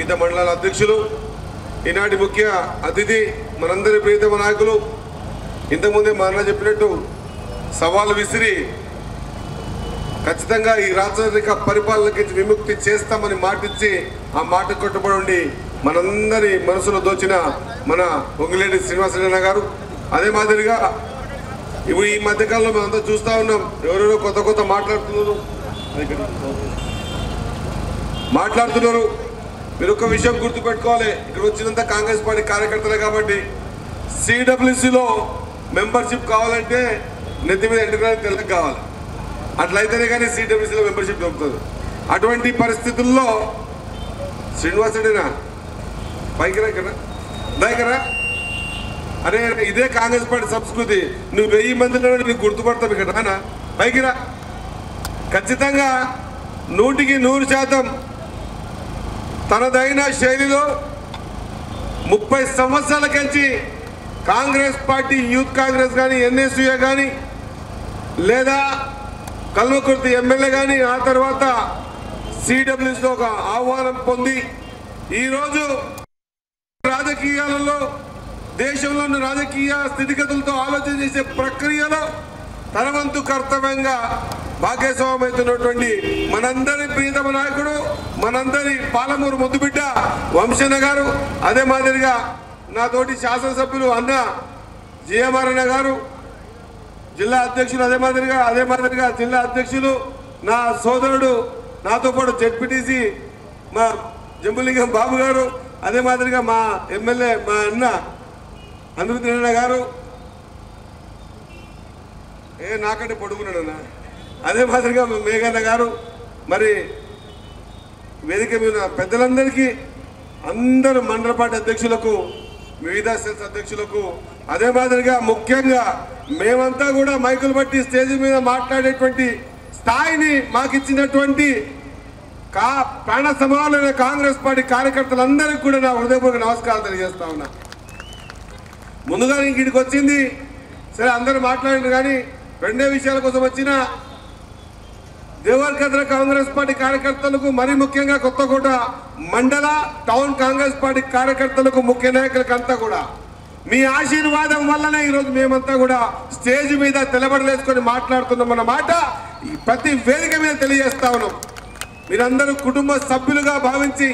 వివిధ మండలాల అధ్యక్షులు, ఈనాటి ముఖ్య అతిథి మనందరి ప్రియతమ నాయకులు, ఇంతకుముందే మా అన్న చెప్పినట్టు సవాలు విసిరి ఖచ్చితంగా ఈ రాచరిక పరిపాలనకి విముక్తి చేస్తామని మాటిచ్చి ఆ మాట కట్టుబడి ఉండి మనందరి మనసులో దోచిన మన పొంగిలేటి శ్రీనివాసరెడ్డి గారు, అదే మాదిరిగా ఇప్పుడు ఈ మధ్యకాలంలో మేమంతా చూస్తూ ఉన్నాం, ఎవరెవరో కొత్త కొత్త మాట్లాడుతున్నారు. మీరు ఒక విషయం గుర్తుపెట్టుకోవాలి, ఇక్కడ వచ్చినంత కాంగ్రెస్ పార్టీ కార్యకర్తలే కాబట్టి సిడబ్ల్యూసిలో మెంబర్షిప్ కావాలంటే నెత్తి మీద ఎండుకలు తెల్లకి కావాలి, అట్లయితేనే కానీ సిడబ్ల్యూసిలో మెంబర్షిప్ దొరుకుతుంది. అటువంటి పరిస్థితుల్లో శ్రీనివాసరెడ్డినా పైకి రాకరా అరే ఇదే కాంగ్రెస్ పార్టీ సంస్కృతి, నువ్వు 1000 మందిలో నీకు గుర్తుపడతావు ఇక్కడ నానా పైకి రా. ఖచ్చితంగా 100% తనదైన శైలిలో 30 సంవత్సరాల నుంచి కాంగ్రెస్ పార్టీ యూత్ కాంగ్రెస్ కానీ ఎన్ఎస్యూఏ కానీ లేదా కల్వకుర్తి ఎమ్మెల్యే కానీ ఆ తర్వాత సిడబ్ల్యూస్లో ఒక ఆహ్వానం పొంది ఈరోజు రాజకీయాలలో దేశంలో ఉన్న రాజకీయ స్థితిగతులతో ఆలోచన చేసే ప్రక్రియలో తన వంతు కర్తవ్యంగా భాగస్వామ్యమైనటువంటి మనందరి ప్రియతమ నాయకుడు, మనందరి పాలమూరు ముద్దుబిడ్డ వంశన్న గారు, అదే మాదిరిగా నాతోటి శాసనసభ్యులు అన్న జిఎంఆర్ అన్న గారు, జిల్లా అధ్యక్షులు అదే మాదిరిగా జిల్లా అధ్యక్షులు నా సోదరుడు, నాతో పాటు జెడ్పీటీసీ మా జంబులింగం బాబు గారు, అదే మాదిరిగా మా ఎమ్మెల్యే మా అన్న అనిరుద్ధ గారు, నాకంటే పొడుగున్నాడన్నా, అదే మాదిరిగా మేఘన్న గారు, మరి వేదిక మీద పెద్దలందరికీ, అందరూ మండల పార్టీ అధ్యక్షులకు, వివిధ సెల్స్ అధ్యక్షులకు, అదే మాదిరిగా ముఖ్యంగా మేమంతా కూడా మైకులు బట్టి స్టేజ్ మీద మాట్లాడేటువంటి స్థాయిని మాకు ఇచ్చినటువంటి ప్రాణ సమానమైన కాంగ్రెస్ పార్టీ కార్యకర్తలందరికీ కూడా నా హృదయపూర్వక నమస్కారాలు తెలియజేస్తా ఉన్నా. ముందుగా ఇంటికి వచ్చింది సరే అందరూ మాట్లాడారు, కానీ రెండే విషయాల కోసం వచ్చిన దేవరకద్ర కాంగ్రెస్ పార్టీ కార్యకర్తలకు, మరీ ముఖ్యంగా కొత్తకోట మండల టౌన్ కాంగ్రెస్ పార్టీ కార్యకర్తలకు, ముఖ్య నాయకులకంతా కూడా మీ ఆశీర్వాదం వల్లనే ఈరోజు మేమంతా కూడా స్టేజ్ మీద తెలబడలేసుకొని మాట్లాడుతున్నామన్న మాట ప్రతి వేదిక మీద తెలియజేస్తా ఉన్నాం. మీరందరూ కుటుంబ సభ్యులుగా భావించి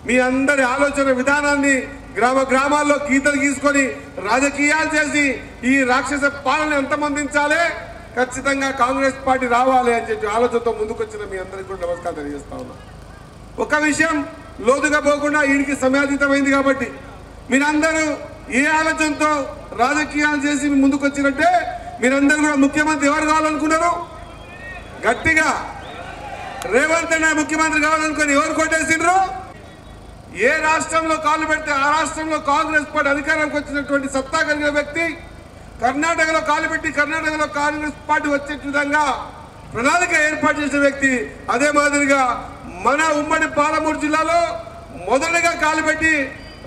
మీ అందరి ఆలోచన విధానాన్ని గ్రామాల్లో గీతలు గీసుకొని రాజకీయాలు చేసి ఈ రాక్షస పాలన అంతమొందించాలి, ఖచ్చితంగా కాంగ్రెస్ పార్టీ రావాలి అని చెప్పి ఆలోచనతో ముందుకొచ్చిన మీ అందరికీ కూడా నమస్కారం తెలియజేస్తా ఉన్నా. ఒక విషయం లోతుగా పోకుండా వీడికి సమయాతీతమైంది కాబట్టి మీరందరూ ఏ ఆలోచనతో రాజకీయాలు చేసి ముందుకొచ్చినట్టే మీరందరూ కూడా ముఖ్యమంత్రి ఎవరు కావాలనుకున్నారు? గట్టిగా రేవంత్ అన్న ముఖ్యమంత్రి కావాలనుకుని ఎవరు కొట్టేసిండ్రు? ఏ రాష్ట్రంలో కాలు పెడితే ఆ రాష్ట్రంలో కాంగ్రెస్ పార్టీ అధికారానికి వచ్చినటువంటి సత్తా కలిగిన వ్యక్తి, కర్ణాటకలో కాలు పెట్టి కర్ణాటకలో కాంగ్రెస్ పార్టీ వచ్చే విధంగా ప్రణాళిక ఏర్పాటు చేసిన వ్యక్తి. అదే మాదిరిగా మన ఉమ్మడి పాలమూరు జిల్లాలో మొదటిగా కాలు పెట్టి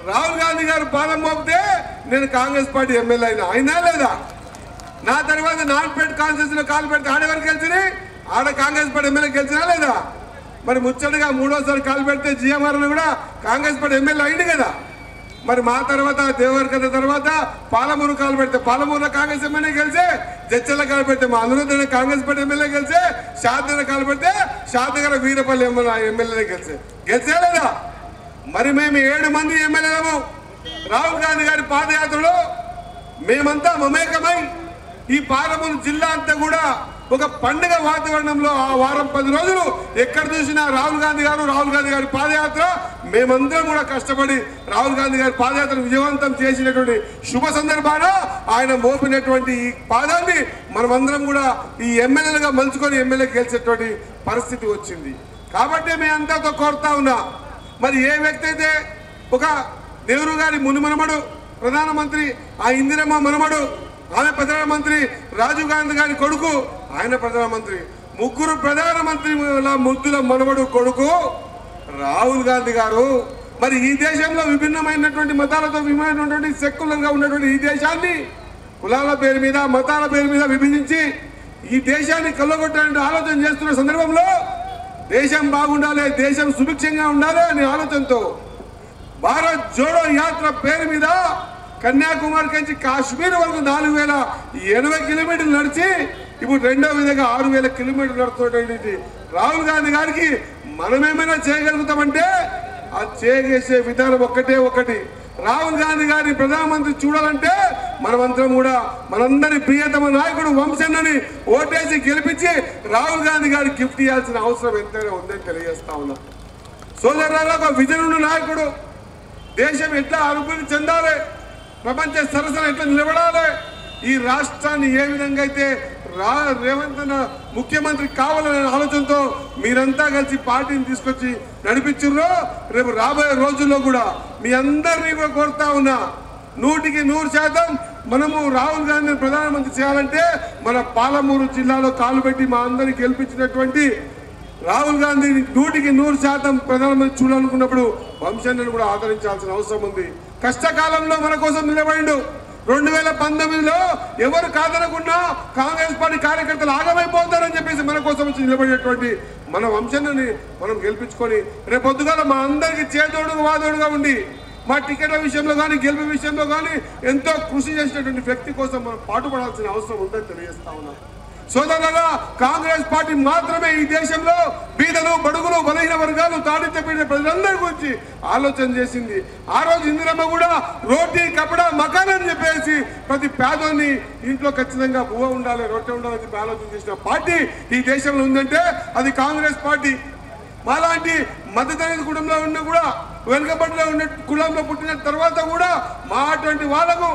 రాహుల్ గాంధీ గారు పాదం మోపితే నేను కాంగ్రెస్ పార్టీ ఎమ్మెల్యే అయినా లేదా? నా తర్వాత నాన్పేట కాన్స్టిట్యూన్సీలో కాలు పెడితే ఆడెవరు గెలిచినాయి? ఆడ కాంగ్రెస్ పార్టీ ఎమ్మెల్యే గెలిచినా లేదా? మరి ముచ్చటగా 3వసారి కాలు పెడితే జిఎంఆర్ కూడా కాంగ్రెస్ పార్టీ ఎమ్మెల్యే అయింది కదా. మరి మా తర్వాత దేవరకద్ర తర్వాత పాలమూరు కాలు పెడితే పాలమూరులో కాంగ్రెస్ ఎమ్మెల్యే గెలిచే, జడ్చర్ల కాలు పెడితే మా అనిరుద్ధ కాంగ్రెస్ పార్టీ ఎమ్మెల్యే గెలిచే, షాద్నగర్ కాలు పెడితే షాద్నగర్ వీరపల్లి ఎమ్మెల్యే గెలిచే లేదా? మరి మేము 7 మంది ఎమ్మెల్యేలము రాహుల్ గాంధీ గారి పాదయాత్రలో మేమంతా మమేకమై ఈ పాలమూరు జిల్లా అంతా కూడా ఒక పండుగ వాతావరణంలో ఆ వారం 10 రోజులు ఎక్కడ చూసినా రాహుల్ గాంధీ గారి పాదయాత్ర, మేమందరం కూడా కష్టపడి రాహుల్ గాంధీ గారి పాదయాత్ర విజయవంతం చేసినటువంటి శుభ సందర్భాన ఆయన మోపినటువంటి ఈ పాదాన్ని మనమందరం కూడా ఈ ఎమ్మెల్యేలుగా మలుచుకొని ఎమ్మెల్యే గెలిచేటువంటి పరిస్థితి వచ్చింది. కాబట్టి మేము అంతా కోరుతా ఉన్నా, మరి ఏ వ్యక్తి అయితే ఒక నెహ్రూ గారి మునిమనమడు ప్రధానమంత్రి, ఆ ఇందిరమ్మ మనమడు ఆమె ప్రధానమంత్రి, రాజీవ్ గాంధీ గారి కొడుకు ఆయన ప్రధానమంత్రి, ముగ్గురు ప్రధానమంత్రి ముద్దుల మనవడు కొడుకు రాహుల్ గాంధీ గారు. మరి ఈ దేశంలో విభిన్నమైనటువంటి మతాలతో విభిన్నమైనటువంటి సెక్యులర్గా ఉన్నటువంటి ఈ దేశాన్ని కులాల పేరు మీద మతాల పేరు మీద విభజించి ఈ దేశాన్ని కళ్ళగొట్టాలని ఆలోచన చేస్తున్న సందర్భంలో దేశం బాగుండాలి, దేశం సుభిక్షంగా ఉండాలి అనే ఆలోచనతో భారత్ జోడో యాత్ర పేరు మీద కన్యాకుమారి నుంచి కాశ్మీర్ వరకు 4080 కిలోమీటర్లు నడిచి ఇప్పుడు రెండో విధంగా 6000 కిలోమీటర్లు నడుస్తున్నటువంటి రాహుల్ గాంధీ గారికి మనమేమైనా చేయగలుగుతామంటే అది చేసే విధానం ఒకటి. రాహుల్ గాంధీ గారిని ప్రధానమంత్రి చూడాలంటే మనమందరం కూడా మనందరి ప్రియతమ నాయకుడు వంశన్నని ఓటేసి గెలిపించి రాహుల్ గాంధీ గారికి గిఫ్ట్ ఇవ్వాల్సిన అవసరం ఎంతైనా ఉందని తెలియజేస్తా ఉన్నా. సోదరులారా, ఒక విజన్ ఉన్న నాయకుడు, దేశం ఎట్లా అభివృద్ధి చెందాలి, ప్రపంచ సరసన ఎట్లా నిలబడాలి, ఈ రాష్ట్రాన్ని ఏ విధంగా అయితే రేవంత్ ముఖ్యమంత్రి కావాలనే ఆలోచనతో మీరంతా కలిసి పార్టీని తీసుకొచ్చి నడిపించుర్రో రేపు రాబోయే రోజుల్లో కూడా మీ అందరినీ కూడా కోరుతా ఉన్నా 100% మనము రాహుల్ గాంధీని ప్రధానమంత్రి చేయాలంటే మన పాలమూరు జిల్లాలో కాలు పెట్టి మా అందరికి గెలిపించినటువంటి రాహుల్ గాంధీని 100% ప్రధానమంత్రి చూడాలనుకున్నప్పుడు వంశన్నను కూడా ఆదరించాల్సిన అవసరం ఉంది. కష్టకాలంలో మన కోసం నిలబడిండు. 2019లో ఎవరు కాదనకున్నా కాంగ్రెస్ పార్టీ కార్యకర్తలు ఆగమైపోతారని చెప్పేసి మన కోసం వచ్చి నిలబడేటువంటి మన వంశన్నని మనం గెలిపించుకొని రేపు పొద్దుగాల మా అందరికి చేదోడుగా వాదోడుగా ఉండి మా టికెట్ల విషయంలో కానీ గెలుపు విషయంలో కానీ ఎంతో కృషి చేసినటువంటి వ్యక్తి కోసం మనం పాటుపడాల్సిన అవసరం ఉందని తెలియజేస్తా ఉన్నాం. సోదరులారా, కాంగ్రెస్ పార్టీ మాత్రమే ఈ దేశంలో బీదలు, బడుగులు, బలహీన వర్గాలు, తాడితపడిన ప్రజలందరి గురించి ఆలోచన చేసింది. ఆ రోజు ఇందిరమ్మ కూడా రోటీ, కపడా, మకాన్ అని చెప్పేసి ప్రతి పేదోని ఇంట్లో ఖచ్చితంగా బువ్వ ఉండాలి, రొట్టె ఉండాలని చెప్పి ఆలోచన చేసిన పార్టీ ఈ దేశంలో ఉందంటే అది కాంగ్రెస్ పార్టీ. మాలాంటి మధ్యతరగతి కుటుంబంలో ఉన్న కూడా వెనుకబడిలో ఉన్న కులంలో పుట్టిన తర్వాత కూడా మా అటువంటి వాళ్ళకు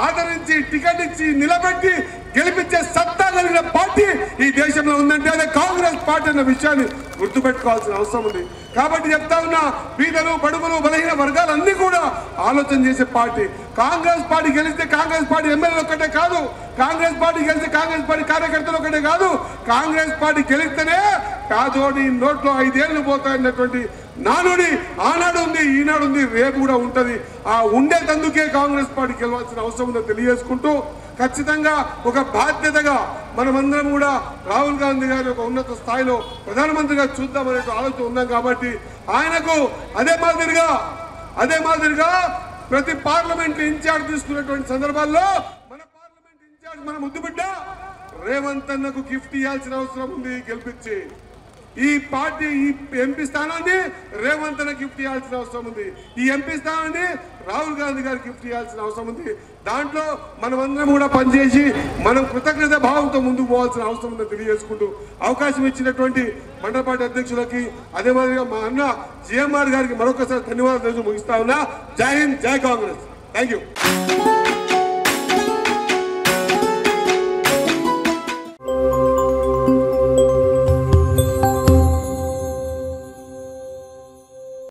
ఆదరించి టికెట్ ఇచ్చి నిలబెట్టి గెలిపించే సత్తా కలిగిన పార్టీ ఈ దేశంలో ఉందంటే అదే కాంగ్రెస్ పార్టీ అన్న విషయాన్ని గుర్తుపెట్టుకోవాల్సిన అవసరం ఉంది. కాబట్టి చెప్తా ఉన్నా, బీదలు, బడుగులు, బలహీన వర్గాలన్నీ కూడా ఆలోచన చేసే పార్టీ. కాంగ్రెస్ పార్టీ గెలిస్తే కాంగ్రెస్ పార్టీ ఎమ్మెల్యేలు ఒక్కటే కాదు, కాంగ్రెస్ పార్టీ గెలిస్తే కాంగ్రెస్ పార్టీ కార్యకర్తలు ఒకటే కాదు, కాంగ్రెస్ పార్టీ గెలిస్తేనే పేదోడి నోట్లో 5 ఏళ్ళు పోతాయన్నటువంటి నానుడి ఆనాడు ఉంది, ఈనాడు ఉంది, రేపు కూడా ఉంటది. ఆ ఉండేటందుకే కాంగ్రెస్ పార్టీ గెలవాల్సిన అవసరం ఉందో తెలియజేసుకుంటూ ఖచ్చితంగా ఒక బాధ్యతగా మనమందరం కూడా రాహుల్ గాంధీ గారి ఒక ఉన్నత స్థాయిలో ప్రధానమంత్రిగా చూద్దామనే ఆలోచన ఉన్నాం. కాబట్టి ఆయనకు అదే మాదిరిగా ప్రతి పార్లమెంట్ ఇన్ఛార్జ్ తీసుకున్నటువంటి సందర్భాల్లో మన పార్లమెంట్ ఇన్ఛార్జ్ మన ముద్దుబిడ్డ రేవంత్ అన్నకు గిఫ్ట్ ఇవ్వాల్సిన అవసరం ఉంది. గెలిపించి ఈ పార్టీ ఈ ఎంపీ స్థానాన్ని రేవంత్ అన్న గిఫ్ట్ ఇవ్వాల్సిన అవసరం ఉంది. ఈ ఎంపీ స్థానాన్ని రాహుల్ గాంధీ గారికి గిఫ్ట్ ఇవ్వాల్సిన అవసరం ఉంది. దాంట్లో మనమందరం కూడా పనిచేసి మనం కృతజ్ఞత భావంతో ముందుకు పోవాల్సిన అవసరం ఉందని తెలియజేసుకుంటూ అవకాశం ఇచ్చినటువంటి మండల పార్టీ అధ్యక్షులకి అదే మాదిరిగా మా అన్న జిఎంఆర్ గారికి మరొకసారి ధన్యవాదాలు ముగిస్తా ఉన్నా. జై హింద్, జై కాంగ్రెస్. Thank you.